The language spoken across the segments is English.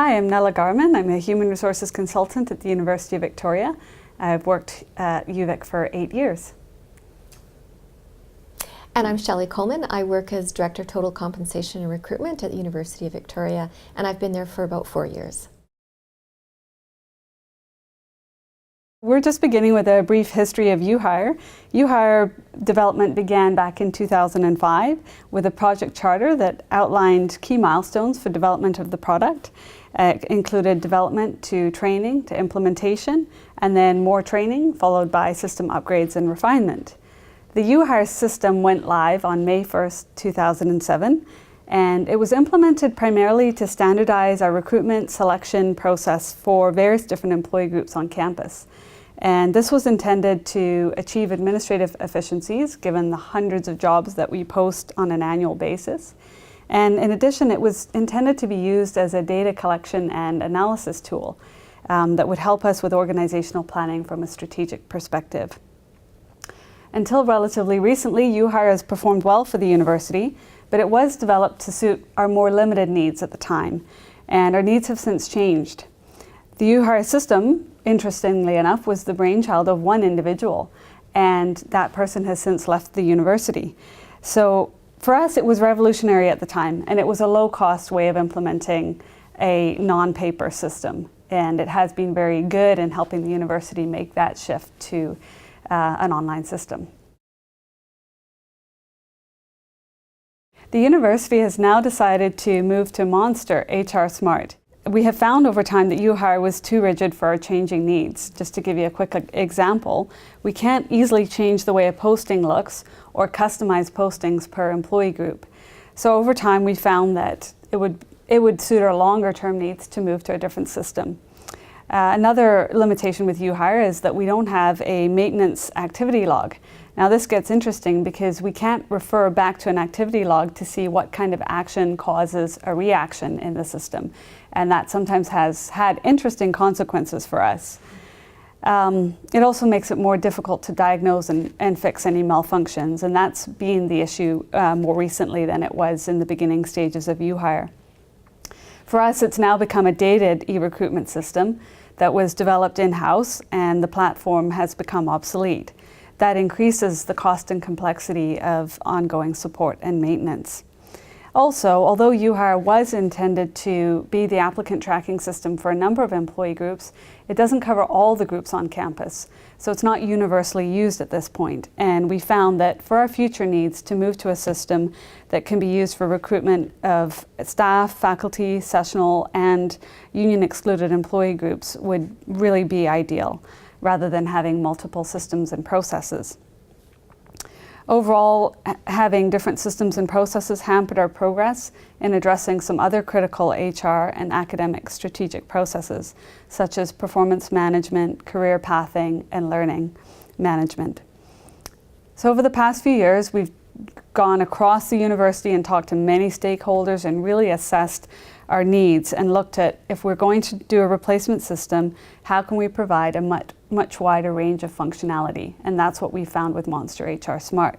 Hi, I'm Nella Garman. I'm a Human Resources Consultant at the University of Victoria. I've worked at UVic for 8 years. And I'm Shelley Coleman. I work as Director of Total Compensation and Recruitment at the University of Victoria, and I've been there for about 4 years. We're just beginning with a brief history of UHire. UHire development began back in 2005 with a project charter that outlined key milestones for development of the product. It included development to training to implementation, and then more training followed by system upgrades and refinement. The UHire system went live on May 1st, 2007, and it was implemented primarily to standardize our recruitment selection process for various different employee groups on campus. And this was intended to achieve administrative efficiencies given the hundreds of jobs that we post on an annual basis. And in addition, it was intended to be used as a data collection and analysis tool that would help us with organizational planning from a strategic perspective. Until relatively recently, UHire has performed well for the university, but it was developed to suit our more limited needs at the time, and our needs have since changed. The UHire system, interestingly enough, was the brainchild of one individual, and that person has since left the university. So for us, it was revolutionary at the time, and it was a low-cost way of implementing a non-paper system, and it has been very good in helping the university make that shift to an online system. The university has now decided to move to Monster HR Smart. We have found over time that UHire was too rigid for our changing needs. Just to give you a quick example, we can't easily change the way a posting looks or customize postings per employee group. So over time we found that it would suit our longer term needs to move to a different system. Another limitation with UHire is that we don't have a maintenance activity log. Now this gets interesting because we can't refer back to an activity log to see what kind of action causes a reaction in the system. And that sometimes has had interesting consequences for us. It also makes it more difficult to diagnose and fix any malfunctions, and that's been the issue more recently than it was in the beginning stages of UHire. For us, it's now become a dated e-recruitment system that was developed in-house, and the platform has become obsolete. That increases the cost and complexity of ongoing support and maintenance. Also, although UHire was intended to be the applicant tracking system for a number of employee groups, it doesn't cover all the groups on campus. So it's not universally used at this point. And we found that for our future needs, to move to a system that can be used for recruitment of staff, faculty, sessional, and union excluded employee groups would really be ideal, rather than having multiple systems and processes. Overall, having different systems and processes hampered our progress in addressing some other critical HR and academic strategic processes, such as performance management, career pathing, and learning management. So over the past few years, we've gone across the university and talked to many stakeholders and really assessed our needs and looked at, if we're going to do a replacement system, how can we provide a much wider range of functionality? And that's what we found with Monster HR Smart.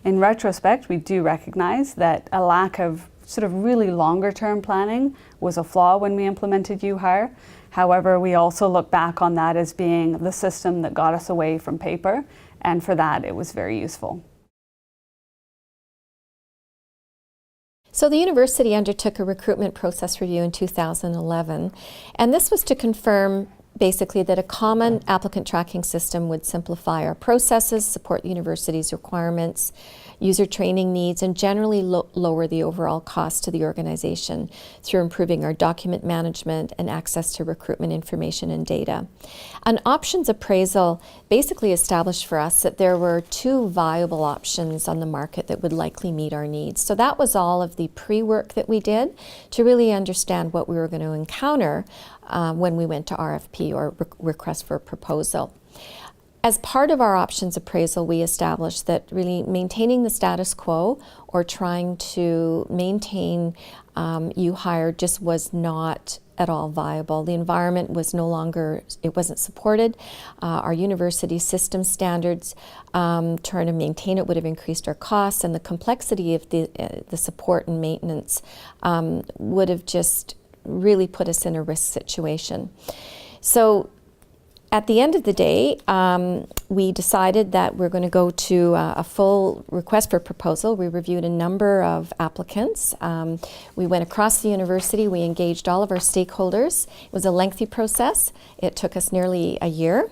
In retrospect, we do recognize that a lack of sort of really longer term planning was a flaw when we implemented UHire. However, we also look back on that as being the system that got us away from paper, and for that it was very useful. So the university undertook a recruitment process review in 2011, and this was to confirm basically that a common applicant tracking system would simplify our processes, support the university's requirements, user training needs, and generally lower the overall cost to the organization through improving our document management and access to recruitment information and data. An options appraisal basically established for us that there were 2 viable options on the market that would likely meet our needs. So that was all of the pre-work that we did to really understand what we were going to encounter when we went to RFP, or request for proposal. As part of our options appraisal, we established that really maintaining the status quo or trying to maintain UHire just was not at all viable. The environment was no longer, it wasn't supported. Our university system standards, trying to maintain it would have increased our costs, and the complexity of the support and maintenance would have just really put us in a risk situation. So at the end of the day, we decided that we're going to go to a full request for proposal. We reviewed a number of applicants. We went across the university. We engaged all of our stakeholders. It was a lengthy process. It took us nearly a year.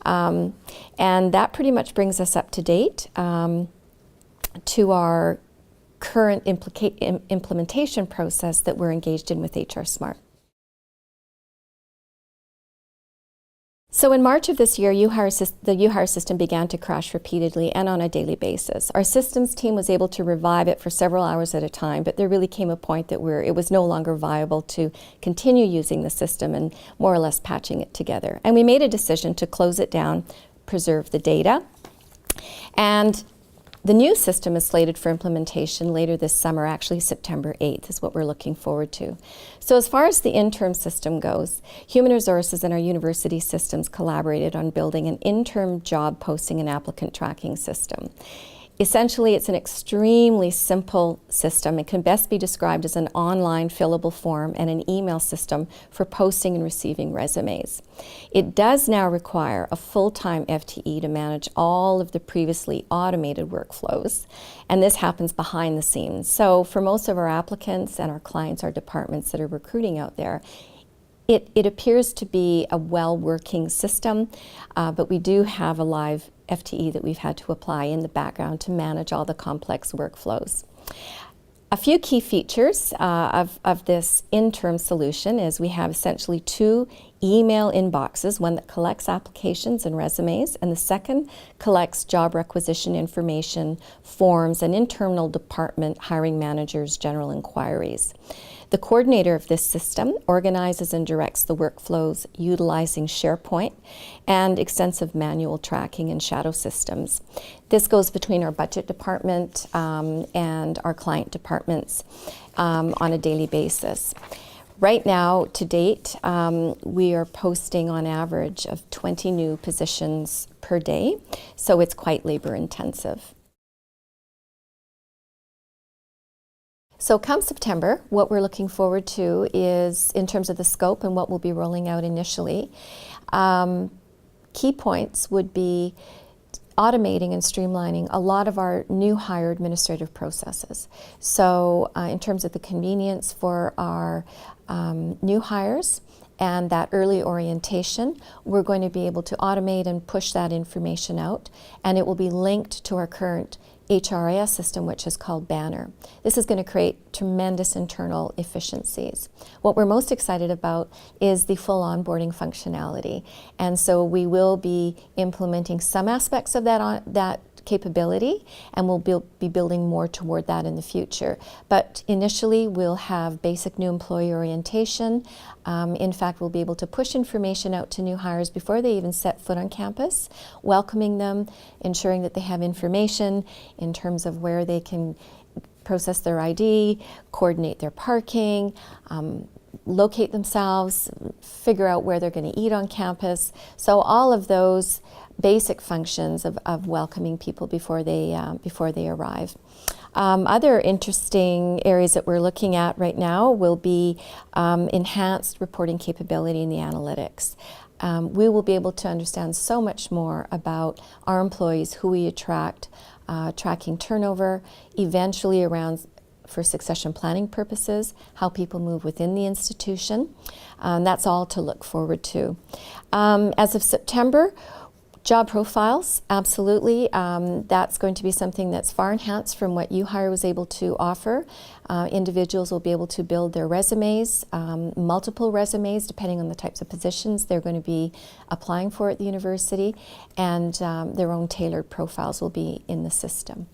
And that pretty much brings us up to date to our current implementation process that we're engaged in with HR Smart. So in March of this year, the UHire system began to crash repeatedly and on a daily basis. Our systems team was able to revive it for several hours at a time, but there really came a point that it was no longer viable to continue using the system and more or less patching it together. And we made a decision to close it down, preserve the data, and the new system is slated for implementation later this summer. Actually, September 8th is what we're looking forward to. So as far as the Interm system goes, Human Resources and our university systems collaborated on building an interim job posting and applicant tracking system. Essentially, it's an extremely simple system. It can best be described as an online fillable form and an email system for posting and receiving resumes. It does now require a full-time FTE to manage all of the previously automated workflows, and this happens behind the scenes. So for most of our applicants and our clients, our departments that are recruiting out there, it appears to be a well-working system, but we do have a live FTE that we've had to apply in the background to manage all the complex workflows. A few key features of this interim solution is we have essentially two email inboxes, one that collects applications and resumes, and the second collects job requisition information, forms, and internal department hiring managers' general inquiries. The coordinator of this system organizes and directs the workflows utilizing SharePoint and extensive manual tracking and shadow systems. This goes between our budget department and our client departments on a daily basis. Right now, to date, we are posting on average of 20 new positions per day, so it's quite labor intensive. So come September, what we're looking forward to is, in terms of the scope and what we'll be rolling out initially, key points would be automating and streamlining a lot of our new hire administrative processes. So in terms of the convenience for our new hires and that early orientation, we're going to be able to automate and push that information out, and it will be linked to our current HRIS system, which is called Banner. This is going to create tremendous internal efficiencies. What we're most excited about is the full onboarding functionality. And so we will be implementing some aspects of that capability, and we'll be building more toward that in the future. But initially, we'll have basic new employee orientation. In fact, we'll be able to push information out to new hires before they even set foot on campus, welcoming them, ensuring that they have information in terms of where they can process their ID, coordinate their parking, locate themselves, figure out where they're going to eat on campus. So all of those basic functions of welcoming people before they arrive. Other interesting areas that we're looking at right now will be enhanced reporting capability in the analytics. We will be able to understand so much more about our employees, who we attract, tracking turnover, eventually around, for succession planning purposes, how people move within the institution. That's all to look forward to. As of September, job profiles, absolutely. That's going to be something that's far enhanced from what UHire was able to offer. Individuals will be able to build their resumes, multiple resumes, depending on the types of positions they're going to be applying for at the university, and their own tailored profiles will be in the system.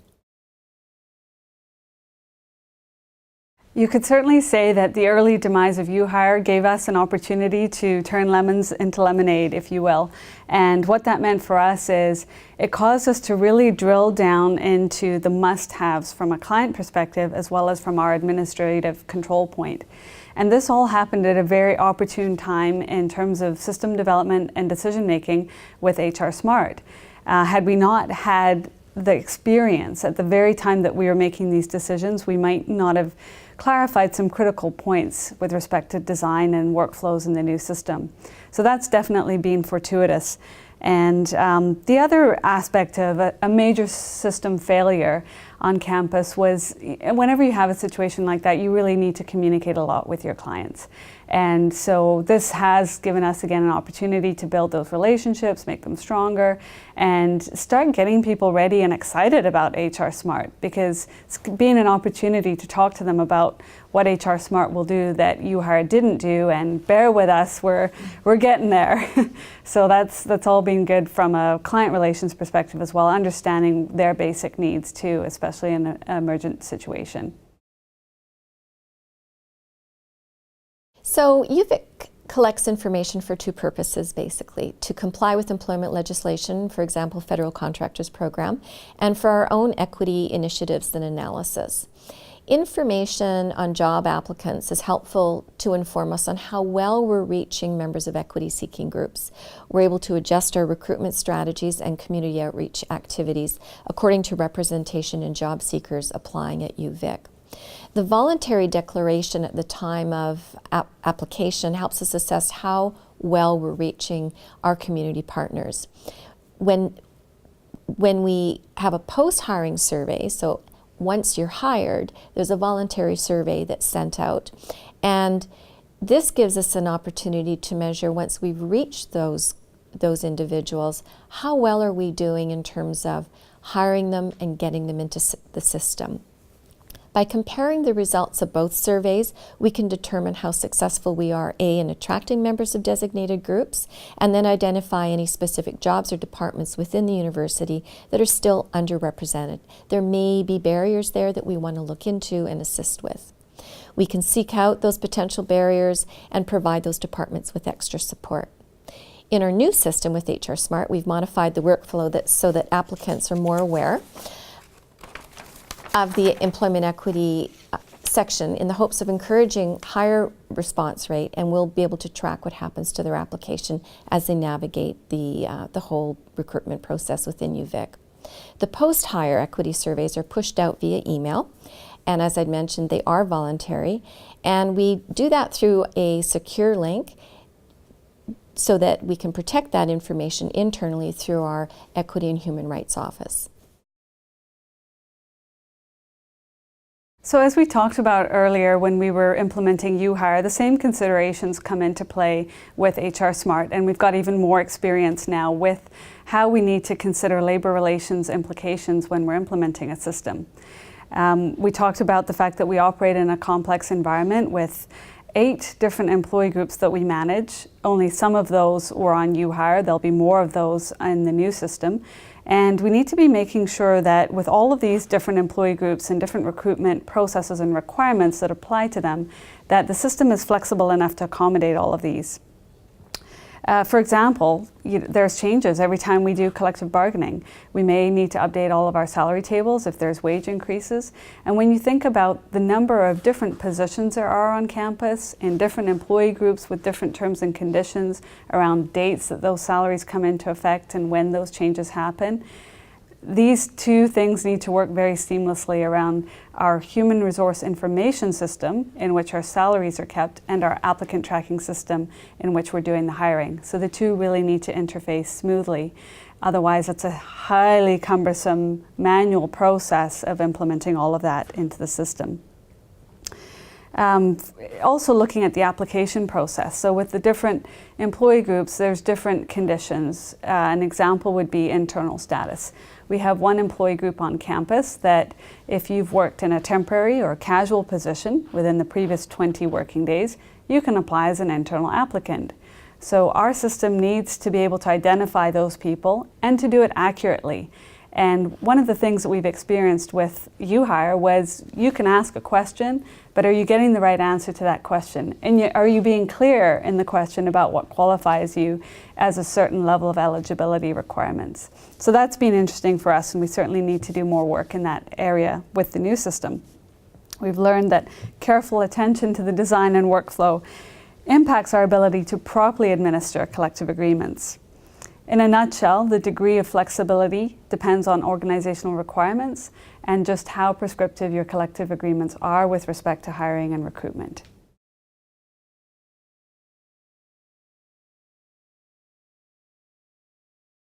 You could certainly say that the early demise of UHire gave us an opportunity to turn lemons into lemonade, if you will. And what that meant for us is it caused us to really drill down into the must-haves from a client perspective as well as from our administrative control point. And this all happened at a very opportune time in terms of system development and decision making with HR Smart. Had we not had the experience at the very time that we were making these decisions, we might not have clarified some critical points with respect to design and workflows in the new system. So that's definitely been fortuitous. And the other aspect of a major system failure on campus was whenever you have a situation like that, you really need to communicate a lot with your clients. And so this has given us, again, an opportunity to build those relationships, make them stronger, and start getting people ready and excited about HR Smart, because it's been an opportunity to talk to them about what HR Smart will do that UHire didn't do, and bear with us, we're getting there. So that's all been good from a client relations perspective as well, understanding their basic needs too, especially in an emergent situation. So UVic collects information for two purposes, basically: to comply with employment legislation, for example, Federal Contractors Program, and for our own equity initiatives and analysis. Information on job applicants is helpful to inform us on how well we're reaching members of equity-seeking groups. We're able to adjust our recruitment strategies and community outreach activities according to representation in job seekers applying at UVic. The voluntary declaration at the time of application helps us assess how well we're reaching our community partners. When we have a post-hiring survey, so once you're hired, there's a voluntary survey that's sent out. And this gives us an opportunity to measure, once we've reached those individuals, how well are we doing in terms of hiring them and getting them into the system. By comparing the results of both surveys, we can determine how successful we are, A, in attracting members of designated groups, and then identify any specific jobs or departments within the university that are still underrepresented. There may be barriers there that we want to look into and assist with. We can seek out those potential barriers and provide those departments with extra support. In our new system with HR Smart, we've modified the workflow so that applicants are more aware of the employment equity section, in the hopes of encouraging higher response rate, and we'll be able to track what happens to their application as they navigate the whole recruitment process within UVic. The post-hire equity surveys are pushed out via email, and as I'd mentioned, they are voluntary, and we do that through a secure link so that we can protect that information internally through our Equity and Human Rights Office. So as we talked about earlier when we were implementing UHire, the same considerations come into play with HR Smart, and we've got even more experience now with how we need to consider labor relations implications when we're implementing a system. We talked about the fact that we operate in a complex environment with 8 different employee groups that we manage. Only some of those were on UHire. There'll be more of those in the new system. And we need to be making sure that with all of these different employee groups and different recruitment processes and requirements that apply to them, that the system is flexible enough to accommodate all of these. For example, there's changes every time we do collective bargaining. We may need to update all of our salary tables if there's wage increases. And when you think about the number of different positions there are on campus in different employee groups with different terms and conditions around dates that those salaries come into effect and when those changes happen, these two things need to work very seamlessly around our human resource information system, in which our salaries are kept, and our applicant tracking system, in which we're doing the hiring. So the two really need to interface smoothly. Otherwise, it's a highly cumbersome manual process of implementing all of that into the system. Also looking at the application process. So with the different employee groups, there's different conditions. An example would be internal status. We have one employee group on campus that if you've worked in a temporary or casual position within the previous 20 working days, you can apply as an internal applicant. So our system needs to be able to identify those people and to do it accurately. And one of the things that we've experienced with UHire was you can ask a question, but are you getting the right answer to that question? And are you being clear in the question about what qualifies you as a certain level of eligibility requirements? So that's been interesting for us, and we certainly need to do more work in that area with the new system. We've learned that careful attention to the design and workflow impacts our ability to properly administer collective agreements. In a nutshell, the degree of flexibility depends on organizational requirements and just how prescriptive your collective agreements are with respect to hiring and recruitment.